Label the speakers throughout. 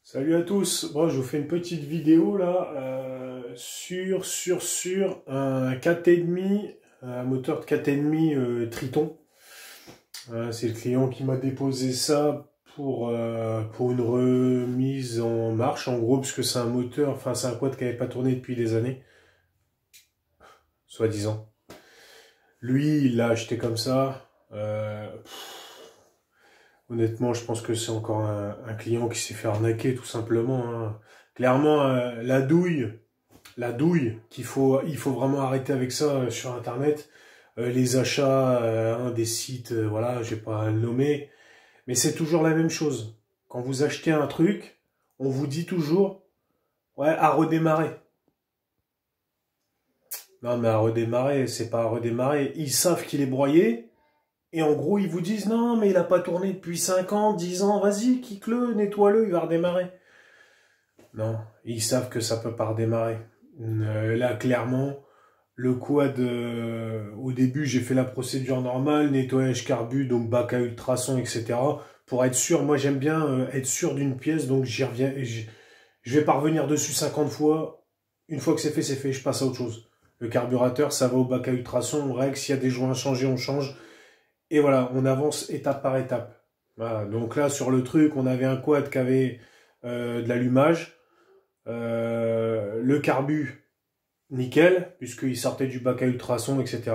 Speaker 1: Salut à tous, bon, je vous fais une petite vidéo là sur un 4,5, un moteur de 4,5 Triton. C'est le client qui m'a déposé ça pour une remise en marche en gros, parce que c'est un moteur, enfin c'est un quad qui n'avait pas tourné depuis des années, soi-disant. Lui, il l'a acheté comme ça. Honnêtement, je pense que c'est encore un client qui s'est fait arnaquer, tout simplement, hein. Clairement, la douille il faut vraiment arrêter avec ça sur Internet. Les achats, des sites, voilà, je vais pas le nommer, mais c'est toujours la même chose. Quand vous achetez un truc, on vous dit toujours, ouais, à redémarrer. Non, mais à redémarrer, c'est pas à redémarrer. Ils savent qu'il est broyé. Et en gros, ils vous disent, non, mais il n'a pas tourné depuis 5 ans, 10 ans, vas-y, kick-le, nettoie-le, il va redémarrer. Non, ils savent que ça peut pas redémarrer. Là, clairement, le quad, au début, j'ai fait la procédure normale, nettoyage carbu, donc bac à ultrasons, etc. Pour être sûr, moi j'aime bien être sûr d'une pièce, donc j'y reviens, je vais pas revenir dessus 50 fois. Une fois que c'est fait, je passe à autre chose. Le carburateur, ça va au bac à ultrasons, on règle, s'il y a des joints à changer, on change. Et voilà, on avance étape par étape. Voilà, donc là, sur le truc, on avait un quad qui avait de l'allumage. Le carbu, nickel, puisqu'il sortait du bac à ultrasons, etc.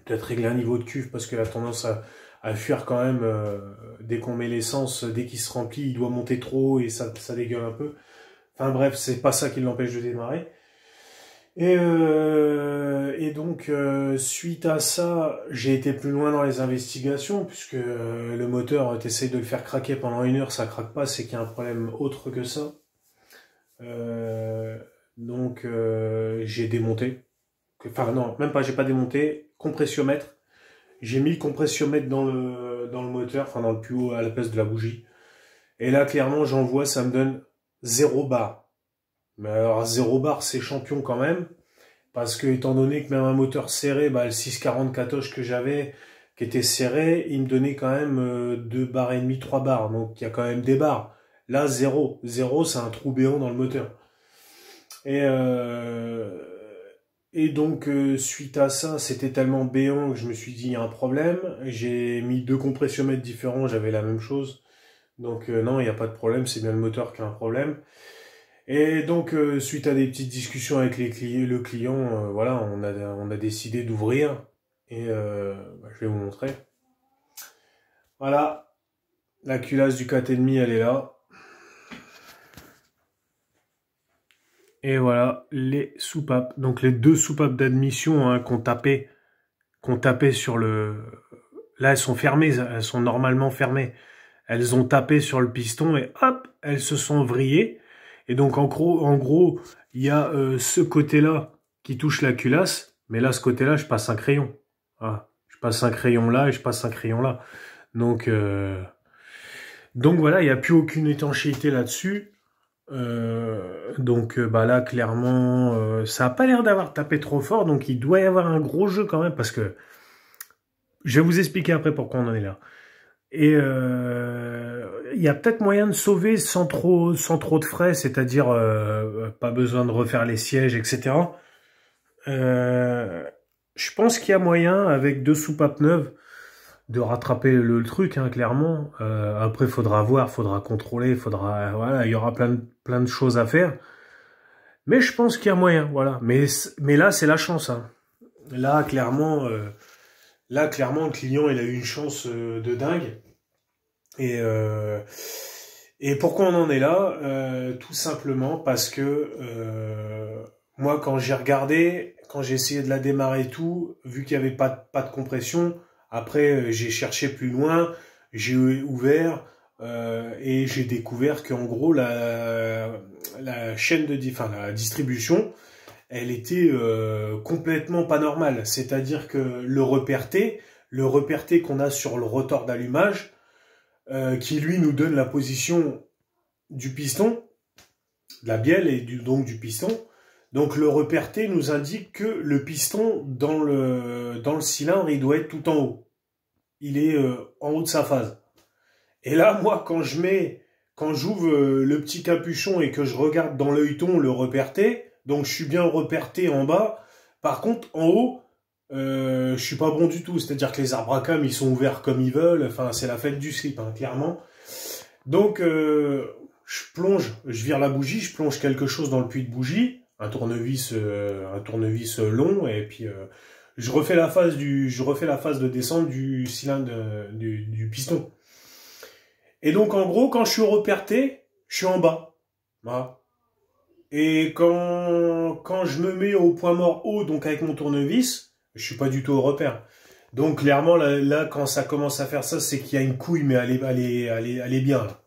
Speaker 1: Peut-être régler un niveau de cuve, parce qu'il a tendance à fuir quand même. Dès qu'on met l'essence, dès qu'il se remplit, il doit monter trop haut et ça dégueule un peu. Enfin bref, c'est pas ça qui l'empêche de démarrer. Et donc, suite à ça, j'ai été plus loin dans les investigations, puisque le moteur, t'essayes de le faire craquer pendant 1 heure, ça craque pas, c'est qu'il y a un problème autre que ça. Donc, j'ai démonté. Enfin, non, même pas, j'ai pas démonté. Compressiomètre. J'ai mis le compressiomètre dans le moteur, enfin dans le plus haut, à la place de la bougie. Et là, clairement, j'en vois, ça me donne 0 bar. Mais alors, 0 bar, c'est champion quand même. Parce que, étant donné que même un moteur serré, le 640 Katoche que j'avais, qui était serré, il me donnait quand même 2 barres et demi, 3 barres. Donc, il y a quand même des barres. Là, 0. 0, c'est un trou béant dans le moteur. Et donc, suite à ça, c'était tellement béant que je me suis dit, il y a un problème. J'ai mis 2 compressiomètres différents, j'avais la même chose. Donc, non, il n'y a pas de problème, c'est bien le moteur qui a un problème. Et donc, suite à des petites discussions avec le client, voilà, on a décidé d'ouvrir. Et je vais vous montrer. Voilà, la culasse du 4,5, elle est là. Et voilà, les soupapes. Donc, les 2 soupapes d'admission hein, qu'on tapait sur le... Là, elles sont fermées, elles sont normalement fermées. Elles ont tapé sur le piston et hop, elles se sont vrillées. Et donc, en gros, il y a ce côté-là qui touche la culasse. Mais là, ce côté-là, je passe un crayon. Voilà. Je passe un crayon là et je passe un crayon là. Donc voilà, il n'y a plus aucune étanchéité là-dessus. Là, clairement, ça n'a pas l'air d'avoir tapé trop fort. Donc, il doit y avoir un gros jeu quand même. Parce que je vais vous expliquer après pourquoi on en est là. Et il y a peut-être moyen de sauver sans trop de frais, c'est-à-dire pas besoin de refaire les sièges, etc. Je pense qu'il y a moyen, avec 2 soupapes neuves, de rattraper le truc, hein, clairement. Après, faudra voir, faudra contrôler, voilà, il y aura plein de choses à faire. Mais je pense qu'il y a moyen, voilà. Mais là, c'est la chance, hein. Là, clairement, le client, il a eu une chance de dingue. Et pourquoi on en est là? Tout simplement parce que moi, quand j'ai regardé, quand j'ai essayé de la démarrer et tout, vu qu'il n'y avait pas de compression, après j'ai cherché plus loin, j'ai ouvert et j'ai découvert qu'en gros la chaîne la distribution, elle était complètement pas normale. C'est-à-dire que le repère T qu'on a sur le rotor d'allumage, qui lui nous donne la position du piston, de la bielle et donc du piston. Donc le repère T nous indique que le piston dans le cylindre, il doit être tout en haut. Il est en haut de sa phase. Et là, moi, quand je quand j'ouvre le petit capuchon et que je regarde dans l'œilleton le repère T, donc je suis bien repère T en bas. Par contre, en haut, je suis pas bon du tout. C'est-à-dire que les arbres à cam, ils sont ouverts comme ils veulent. Enfin, c'est la fête du slip, hein, clairement. Donc, je plonge, je vire la bougie, je plonge quelque chose dans le puits de bougie, un tournevis long, et puis je refais la phase de descente du cylindre du piston. Et donc, en gros, quand je suis au repère T, je suis en bas. Voilà. Et quand je me mets au point mort haut, donc avec mon tournevis, je suis pas du tout au repère. Donc, clairement, là quand ça commence à faire ça, c'est qu'il y a une couille, mais elle est bien, là.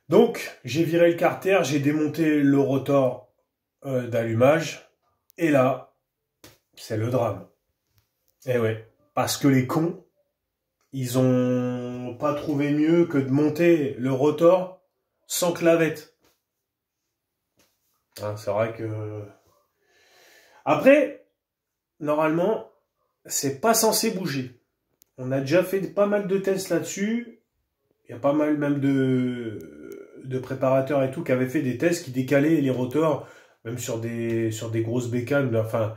Speaker 1: Donc, j'ai viré le carter, j'ai démonté le rotor d'allumage, et là, c'est le drame. Eh ouais, parce que les cons, ils ont pas trouvé mieux que de monter le rotor sans clavette. Hein, c'est vrai que... Après, normalement, c'est pas censé bouger. On a déjà fait pas mal de tests là-dessus. Il y a pas mal même de préparateurs et tout qui avaient fait des tests qui décalaient les rotors, même sur des grosses bécanes, enfin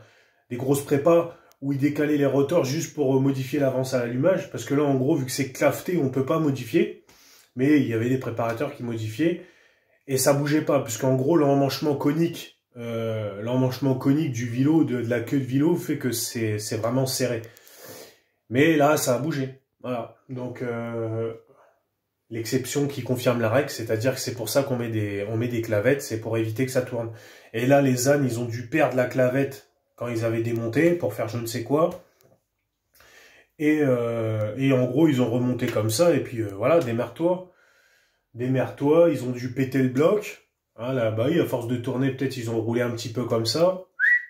Speaker 1: des grosses prépas, où ils décalaient les rotors juste pour modifier l'avance à l'allumage. Parce que là, en gros, vu que c'est claveté, on peut pas modifier. Mais il y avait des préparateurs qui modifiaient. Et ça bougeait pas, puisqu'en gros, l'emmanchement conique du vélo, de la queue de vélo, fait que c'est vraiment serré. Mais là, ça a bougé. Voilà. Donc, l'exception qui confirme la règle, c'est-à-dire que c'est pour ça qu'on met des clavettes, c'est pour éviter que ça tourne. Et là, les ânes, ils ont dû perdre la clavette quand ils avaient démonté pour faire je ne sais quoi. Et en gros, ils ont remonté comme ça, et puis voilà, démerde-toi. Démerde-toi, ils ont dû péter le bloc. Hein, là-bas, à force de tourner, peut-être ils ont roulé un petit peu comme ça.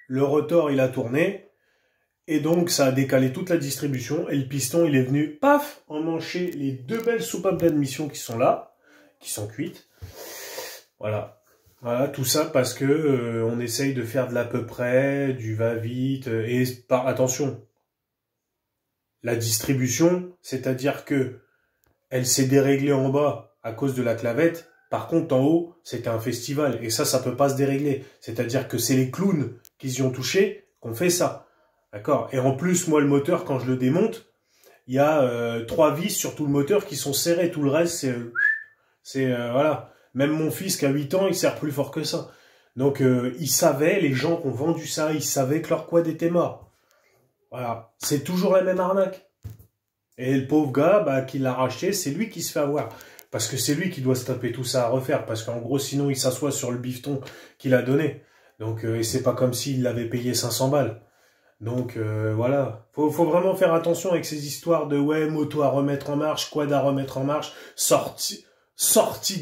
Speaker 1: Le rotor, il a tourné. Et donc, ça a décalé toute la distribution. Et le piston, il est venu, paf, emmancher les deux belles soupapes d'admission qui sont là, qui sont cuites. Voilà. Voilà, tout ça parce que on essaye de faire de l'à peu près, du va-vite. Et attention, la distribution, c'est-à-dire que elle s'est déréglée en bas à cause de la clavette. Par contre, en haut, c'était un festival. Et ça peut pas se dérégler. C'est-à-dire que c'est les clowns qui y ont touché qu'on fait ça. D'accord. Et en plus, moi, le moteur, quand je le démonte, il y a 3 vis sur tout le moteur qui sont serrées. Tout le reste, voilà. Même mon fils qui a 8 ans, il sert plus fort que ça. Donc, ils savaient, les gens qui ont vendu ça, ils savaient que leur quad était mort. Voilà. C'est toujours la même arnaque. Et le pauvre gars, qui l'a racheté, c'est lui qui se fait avoir. Parce que c'est lui qui doit se taper tout ça à refaire. Parce qu'en gros, sinon, il s'assoit sur le bifton qu'il a donné. Donc, et c'est pas comme s'il l'avait payé 500 balles. Donc, voilà. Faut vraiment faire attention avec ces histoires de, ouais, moto à remettre en marche, quad à remettre en marche, sortie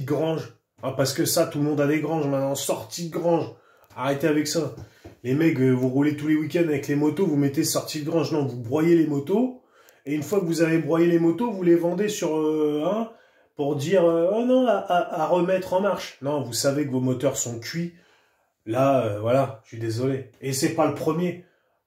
Speaker 1: de grange. Ah, parce que ça, tout le monde a des granges maintenant. Sortie de grange. Arrêtez avec ça. Les mecs, vous roulez tous les week-ends avec les motos, vous mettez sortie de grange. Non, vous broyez les motos. Et une fois que vous avez broyé les motos, vous les vendez sur pour dire oh non, à remettre en marche. Non, vous savez que vos moteurs sont cuits. Là, voilà, je suis désolé. Et c'est pas le premier.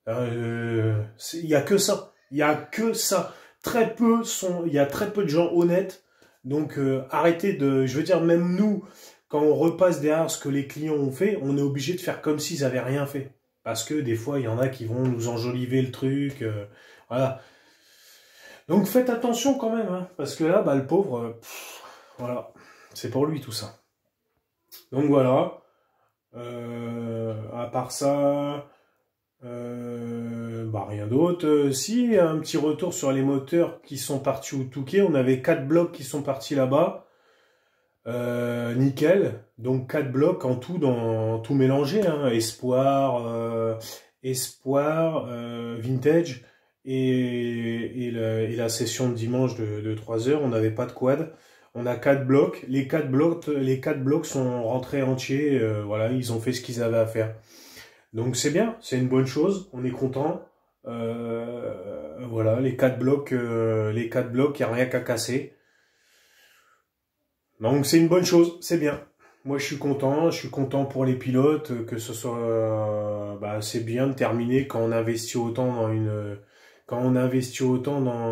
Speaker 1: Il y a que ça. Il y a que ça. Il y a très peu de gens honnêtes. Donc arrêtez de. Je veux dire, même nous, quand on repasse derrière ce que les clients ont fait, on est obligé de faire comme s'ils avaient rien fait. Parce que des fois, il y en a qui vont nous enjoliver le truc. Voilà. Donc faites attention quand même, hein, parce que là, le pauvre, voilà, c'est pour lui tout ça. Donc voilà, à part ça, rien d'autre. Si, un petit retour sur les moteurs qui sont partis au Touquet, on avait 4 blocs qui sont partis là-bas, nickel, donc 4 blocs en tout, dans tout mélangé, hein, Espoir, Vintage, et la session de dimanche de 3 heures, on n'avait pas de quad. On a 4 blocs. Les 4 blocs sont rentrés entiers. Voilà, ils ont fait ce qu'ils avaient à faire. Donc c'est bien, c'est une bonne chose. On est content. Voilà, les 4 blocs, il n'y a rien qu'à casser. Donc c'est une bonne chose, c'est bien. Moi je suis content pour les pilotes, que ce soit, c'est bien de terminer quand on investit autant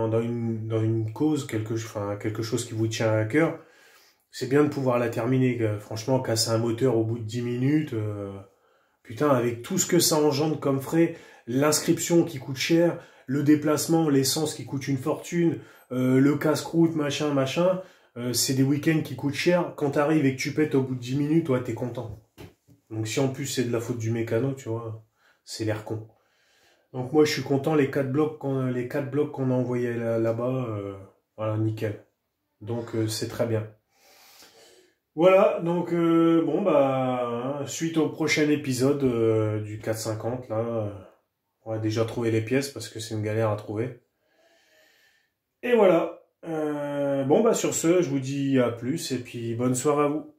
Speaker 1: dans une cause, quelque chose qui vous tient à cœur. c'est bien de pouvoir la terminer. Franchement, casser un moteur au bout de 10 minutes, putain, avec tout ce que ça engendre comme frais, l'inscription qui coûte cher, le déplacement, l'essence qui coûte une fortune, le casse-croûte, machin, c'est des week-ends qui coûtent cher. Quand t'arrives et que tu pètes au bout de 10 minutes, ouais, t'es content. Donc si en plus c'est de la faute du mécano, tu vois, c'est l'air con. Donc moi je suis content, les 4 blocs qu'on a envoyés là-bas, voilà, nickel. Donc c'est très bien. Voilà, donc bon bah suite au prochain épisode du 450, là, on va déjà trouver les pièces parce que c'est une galère à trouver. Et voilà. Bon bah sur ce, je vous dis à plus et puis bonne soirée à vous.